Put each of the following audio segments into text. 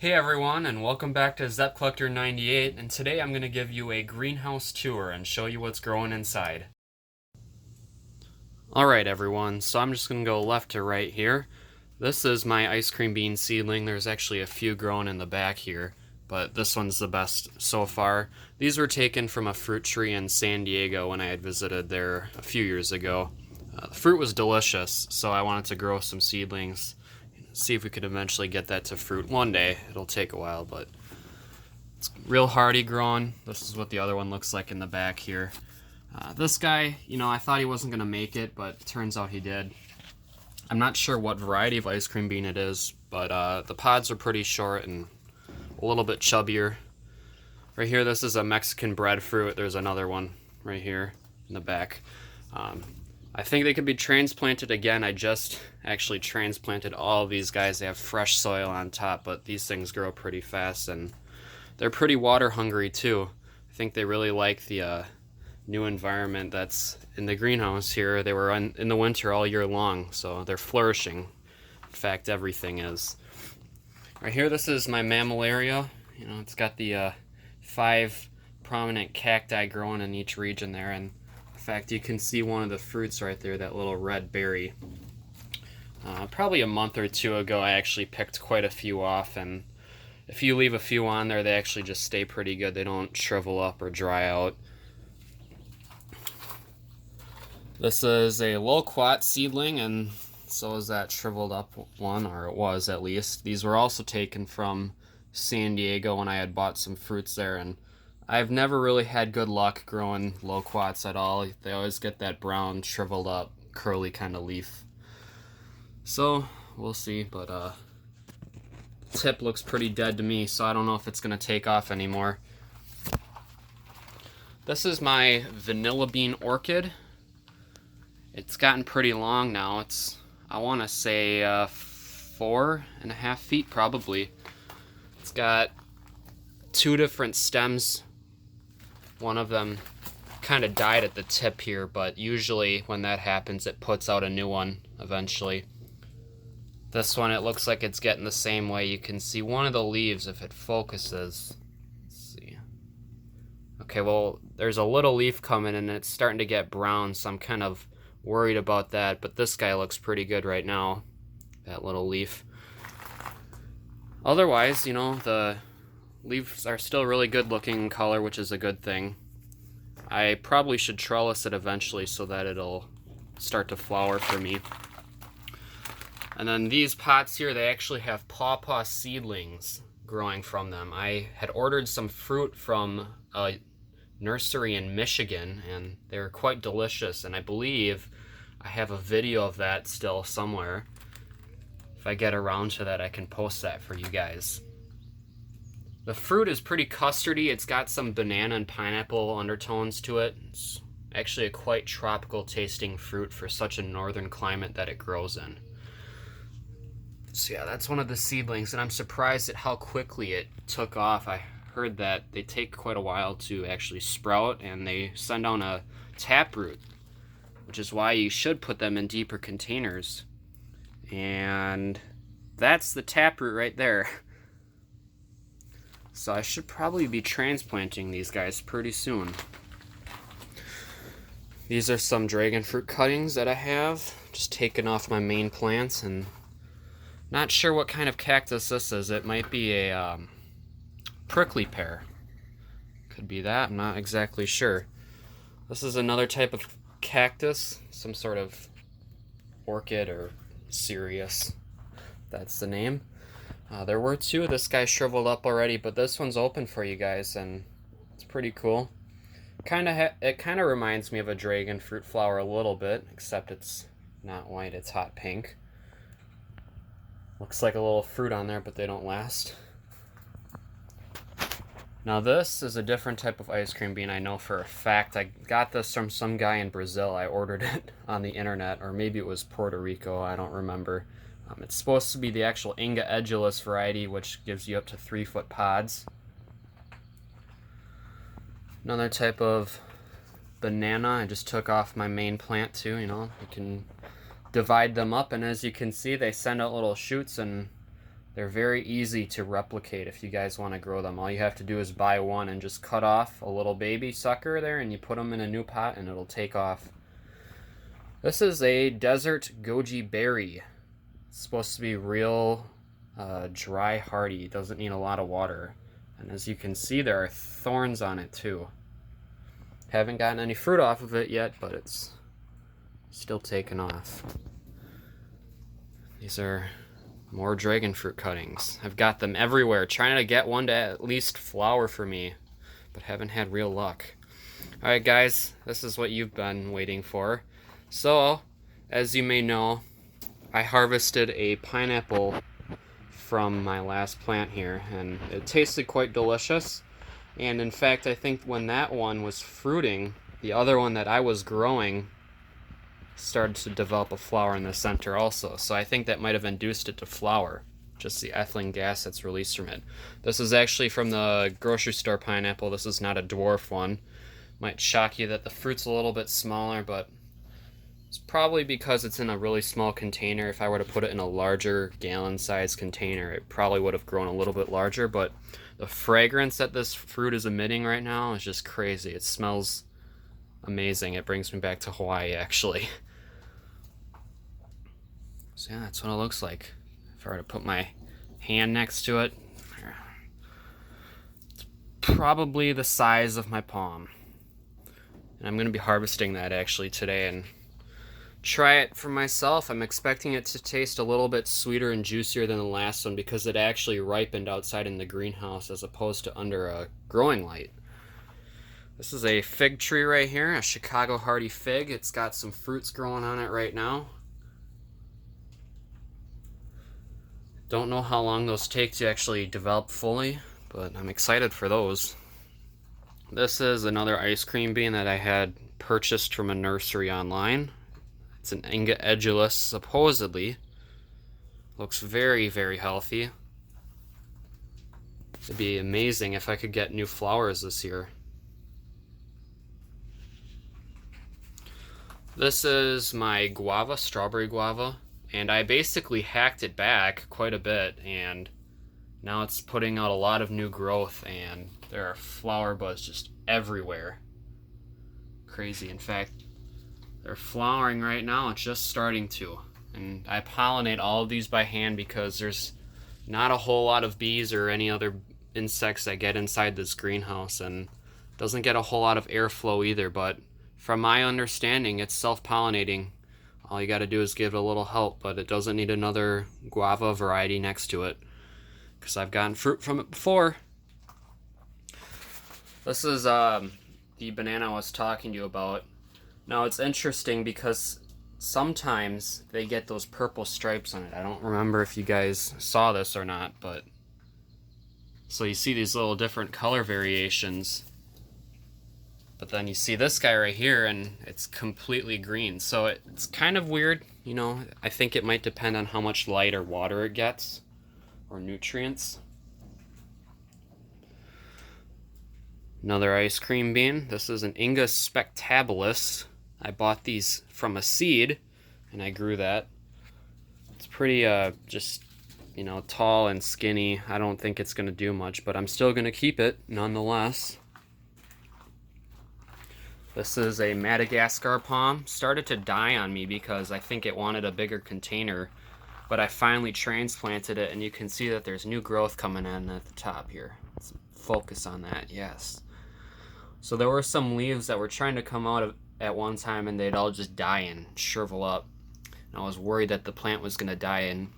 Hey everyone, and welcome back to Zep Collector 98, and today I'm going to give you a greenhouse tour and show you what's growing inside. Alright everyone, so I'm just going to go left to right here. This is my ice cream bean seedling. There's actually a few growing in the back here, but this one's the best so far. These were taken from a fruit tree in San Diego when I had visited there a few years ago. The fruit was delicious, so I wanted to grow some seedlings. See if we could eventually get that to fruit one day. It'll take a while, but it's real hardy growing. This is what the other one looks like in the back here. This guy, I thought he wasn't going to make it, but turns out he did. I'm not sure what variety of ice cream bean it is, but the pods are pretty short and a little bit chubbier. Right here, this is a Mexican breadfruit. There's another one right here in the back. I think they could be transplanted again. I just actually transplanted all of these guys. They have fresh soil on top, but these things grow pretty fast, and they're pretty water hungry too. I think they really like the new environment that's in the greenhouse here. They were in the winter all year long, so they're flourishing. In fact, everything is. Right here, this is my mammillaria. It's got the 5 prominent cacti growing in each region there, and in fact, you can see one of the fruits right there, that little red berry. Probably a month or two ago, I actually picked quite a few off, and if you leave a few on there, they actually just stay pretty good. They don't shrivel up or dry out. This is a Loquat seedling, and so is that shriveled up one, or it was at least. These were also taken from San Diego when I had bought some fruits there, and I've never really had good luck growing loquats at all. They always get that brown, shriveled up, curly kind of leaf. So, we'll see, but tip looks pretty dead to me, so I don't know if it's going to take off anymore. This is my vanilla bean orchid. It's gotten pretty long now. It's, I want to say, 4.5 feet probably. It's got 2 different stems. One of them kind of died at the tip here, but usually when that happens, it puts out a new one eventually. This one, it looks like it's getting the same way. You can see one of the leaves if it focuses. Let's see. Okay, well, there's a little leaf coming and it's starting to get brown, so I'm kind of worried about that, but this guy looks pretty good right now, that little leaf. Otherwise, the leaves are still really good looking in color, which is a good thing. I probably should trellis it eventually so that it'll start to flower for me. And then these pots here, they actually have pawpaw seedlings growing from them. I had ordered some fruit from a nursery in Michigan, and they were quite delicious, and I believe I have a video of that still somewhere. If I get around to that, I can post that for you guys. The fruit is pretty custardy. It's got some banana and pineapple undertones to it. It's actually a quite tropical tasting fruit for such a northern climate that it grows in. So yeah, that's one of the seedlings, and I'm surprised at how quickly it took off. I heard that they take quite a while to actually sprout, and they send down a taproot, which is why you should put them in deeper containers. And that's the taproot right there. So I should probably be transplanting these guys pretty soon. These are some dragon fruit cuttings that I have, just taken off my main plants, and not sure what kind of cactus this is. It might be a prickly pear. Could be that, I'm not exactly sure. This is another type of cactus, some sort of orchid or cereus, that's the name. There were 2. This guy shriveled up already, but this one's open for you guys, and it's pretty cool. It kind of reminds me of a dragon fruit flower a little bit, except it's not white, it's hot pink. Looks like a little fruit on there, but they don't last. Now this is a different type of ice cream bean, I know for a fact. I got this from some guy in Brazil. I ordered it on the internet, or maybe it was Puerto Rico, I don't remember. It's supposed to be the actual Inga edulis variety, which gives you up to 3-foot pods. Another type of banana. I just took off my main plant too, you can divide them up, and as you can see, they send out little shoots, and They're very easy to replicate if you guys want to grow them. All you have to do is buy one and just cut off a little baby sucker there, and you put them in a new pot and it'll take off. This is a desert goji berry. It's supposed to be real dry, hardy. It doesn't need a lot of water. And as you can see, there are thorns on it too. Haven't gotten any fruit off of it yet, but it's still taking off. These are more dragon fruit cuttings. I've got them everywhere, trying to get one to at least flower for me, but haven't had real luck. Alright guys, this is what you've been waiting for. So, as you may know, I harvested a pineapple from my last plant here, and it tasted quite delicious. And in fact, I think when that one was fruiting, the other one that I was growing started to develop a flower in the center also. So I think that might have induced it to flower, just the ethylene gas that's released from it. This is actually from the grocery store pineapple. This is not a dwarf one. Might shock you that the fruit's a little bit smaller, but it's probably because it's in a really small container. If I were to put it in a larger gallon-sized container, it probably would have grown a little bit larger, but the fragrance that this fruit is emitting right now is just crazy. It smells amazing. It brings me back to Hawaii, actually. So yeah, that's what it looks like. If I were to put my hand next to it, it's probably the size of my palm. And I'm going to be harvesting that actually today and try it for myself. I'm expecting it to taste a little bit sweeter and juicier than the last one because it actually ripened outside in the greenhouse as opposed to under a growing light. This is a fig tree right here, a Chicago hardy fig. It's got some fruits growing on it right now. Don't know how long those take to actually develop fully, but I'm excited for those. This is another ice cream bean that I had purchased from a nursery online. It's an Inga edulis, supposedly. Looks very, very healthy. It'd be amazing if I could get new flowers this year. This is my guava, strawberry guava. And I basically hacked it back quite a bit, and now it's putting out a lot of new growth, and there are flower buds just everywhere. Crazy. In fact, they're flowering right now. It's just starting to. And I pollinate all of these by hand because there's not a whole lot of bees or any other insects that get inside this greenhouse, and doesn't get a whole lot of airflow either, but from my understanding, it's self-pollinating. All you got to do is give it a little help, but it doesn't need another guava variety next to it, because I've gotten fruit from it before. This is the banana I was talking to you about. Now it's interesting because sometimes they get those purple stripes on it. I don't remember if you guys saw this or not, but so you see these little different color variations. But then you see this guy right here, and it's completely green. So it's kind of weird, you know. I think it might depend on how much light or water it gets, or nutrients. Another ice cream bean. This is an Inga spectabilis. I bought these from a seed, and I grew that. It's pretty, just, you know, tall and skinny. I don't think it's going to do much, but I'm still going to keep it nonetheless. This is a Madagascar Palm. Started to die on me because I think it wanted a bigger container, but I finally transplanted it, and you can see that there's new growth coming in at the top here. Let's focus on that, yes. So there were some leaves that were trying to come out at one time, and they'd all just die and shrivel up. And I was worried that the plant was going to die in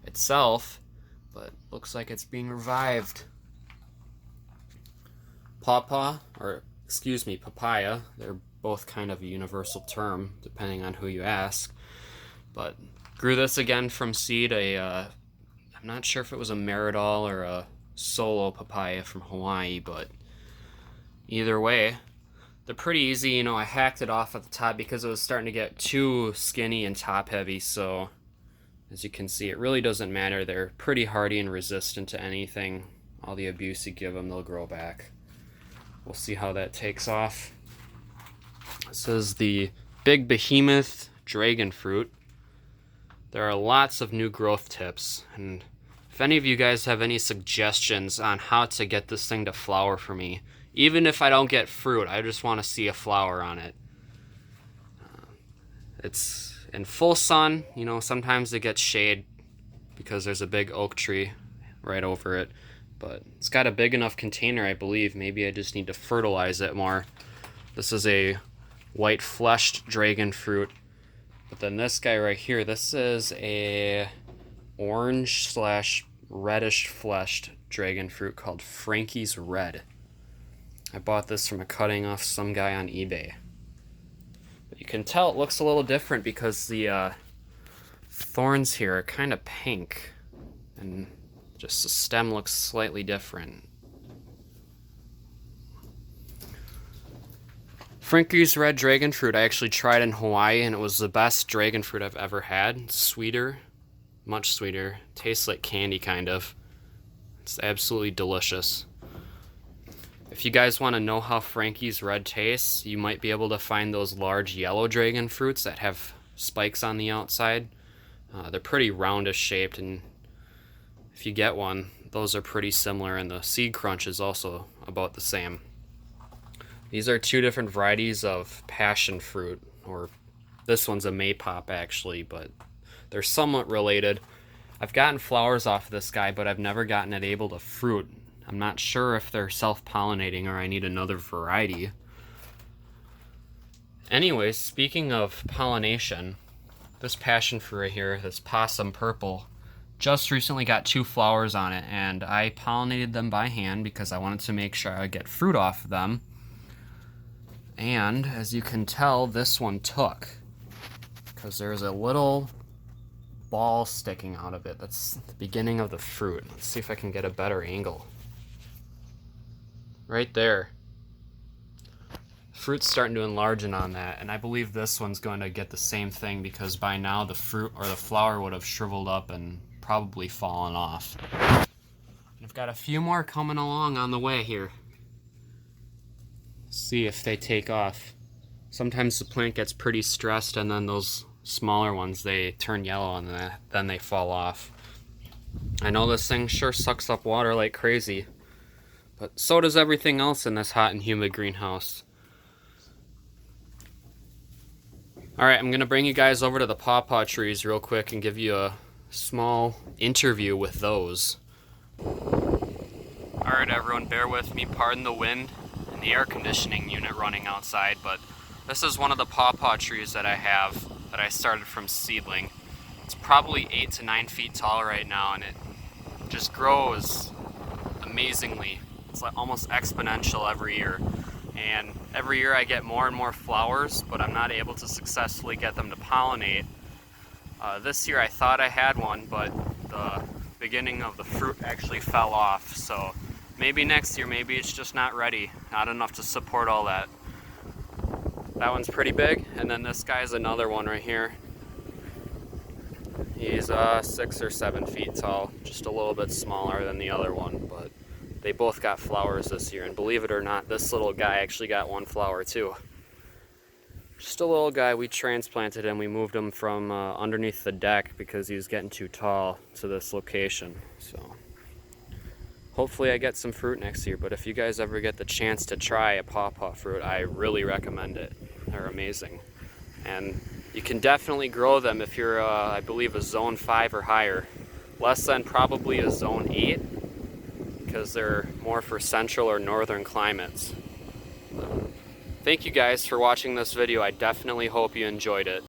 itself, but looks like it's being revived. Papaya, they're both kind of a universal term depending on who you ask, but grew this again from seed. I'm not sure if it was a Meridol or a solo papaya from Hawaii, but either way, they're pretty easy. You know, I hacked it off at the top because it was starting to get too skinny and top heavy, so as you can see, it really doesn't matter. They're pretty hardy and resistant to anything. All the abuse you give them, they'll grow back. We'll see how that takes off. This is the big behemoth dragon fruit. There are lots of new growth tips, and If any of you guys have any suggestions on how to get this thing to flower for me, even if I don't get fruit, I just want to see a flower on it. It's in full sun, you know, sometimes it gets shade because there's a big oak tree right over it. But it's got a big enough container, I believe. Maybe I just need to fertilize it more. This is a white fleshed dragon fruit. But then this guy right here, this is a orange slash reddish fleshed dragon fruit called Frankie's Red. I bought this from a cutting off some guy on eBay. But you can tell it looks a little different because the thorns here are kind of pink. And just the stem looks slightly different. Frankie's Red dragon fruit I actually tried in Hawaii, and it was the best dragon fruit I've ever had. It's sweeter, much sweeter. Tastes like candy, kind of. It's absolutely delicious. If you guys want to know how Frankie's Red tastes, you might be able to find those large yellow dragon fruits that have spikes on the outside. They're pretty roundish shaped, and if you get one, those are pretty similar, and the seed crunch is also about the same. These are two different varieties of passion fruit, or this one's a maypop actually, but they're somewhat related. I've gotten flowers off of this guy, but I've never gotten it able to fruit. I'm not sure if they're self-pollinating or I need another variety. Anyways, speaking of pollination, this passion fruit right here, this Possum Purple, just recently got 2 flowers on it, and I pollinated them by hand because I wanted to make sure I would get fruit off of them. And as you can tell, this one took, because there's a little ball sticking out of it. That's the beginning of the fruit. Let's see if I can get a better angle. Right there. Fruit's starting to enlarge on that, and I believe this one's going to get the same thing because by now the fruit or the flower would have shriveled up and probably fallen off. I've got a few more coming along on the way here. See if they take off. Sometimes the plant gets pretty stressed, and then those smaller ones, they turn yellow and then they fall off. I know this thing sure sucks up water like crazy, but so does everything else in this hot and humid greenhouse. Alright, I'm going to bring you guys over to the Pawpaw Trees real quick and give you a small interview with those. Alright everyone, bear with me, pardon the wind and the air conditioning unit running outside, but this is one of the pawpaw trees that I have that I started from seedling. It's probably 8 to 9 feet tall right now, and it just grows amazingly. It's like almost exponential every year. And every year I get more and more flowers, but I'm not able to successfully get them to pollinate. This year I thought I had one, but the beginning of the fruit actually fell off. So maybe next year, maybe it's just not ready, not enough to support all that. That one's pretty big, and then this guy's another one right here. He's 6 or 7 feet tall, just a little bit smaller than the other one, but they both got flowers this year, and believe it or not, this little guy actually got 1 flower too. Just a little guy. We transplanted him. We moved him from underneath the deck because he was getting too tall to this location. So hopefully I get some fruit next year, but if you guys ever get the chance to try a pawpaw fruit, I really recommend it. They're amazing. And you can definitely grow them if you're, I believe, a zone 5 or higher. Less than probably a zone 8, because they're more for central or northern climates. Thank you guys for watching this video. I definitely hope you enjoyed it.